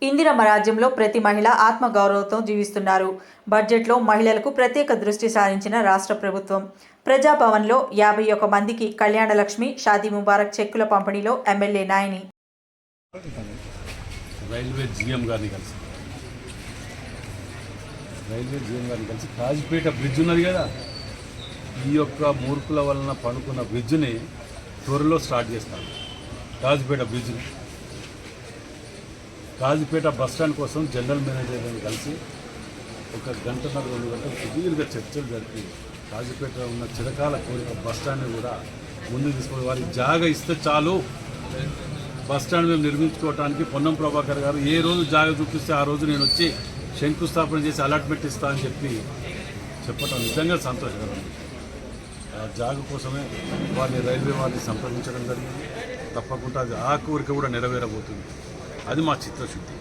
ఇందిరమ్మ రాజ్యంలో ప్రతి మహిళ ఆత్మగౌరవంతో జీవిస్తున్నారు. బడ్జెట్లో మహిళలకు ప్రత్యేక దృష్టి సారించిన రాష్ట్ర ప్రభుత్వం ప్రజాభవన్లో 51 మందికి కళ్యాణలక్ష్మి, షాదీ ముబారక్ చెక్కుల పంపిణీలో ఎమ్మెల్యే నాయని రైల్వే జీఎం గారిని కలిసి కాజిపేట బ్రిడ్జ్ ఉన్నది కదా, ఈ యొక్క మూర్ఖుల వలన పడుకున్న బ్రిడ్జ్ని త్వరలో స్టార్ట్ చేస్తాను. కాజిపేట బస్టాండ్ కోసం జనరల్ మేనేజర్ని కలిసి 1 గంటన్నర 2 గంటలు సుదీర్ఘ చర్చలు జరిపి కాజిపేటలో ఉన్న చిరకాల కోరిక బస్టాండ్ని కూడా ముందుకు తీసుకుని వారికి జాగా ఇస్తే చాలు, బస్టాండ్ మేము నిర్మించుకోవడానికి పొన్నం ప్రభాకర్ గారు ఏ రోజు జాగా చూపిస్తే ఆ రోజు నేను వచ్చి శంకుస్థాపన చేసి అలాట్మెంట్ ఇస్తా అని చెప్పటం నిజంగా సంతోషకరం. ఆ జాగా కోసమే రైల్వే వారిని సంప్రదించడం జరిగింది. తప్పకుండా ఆ కోరిక కూడా నెరవేరబోతుంది. అది మా చిత్తశుద్ధి.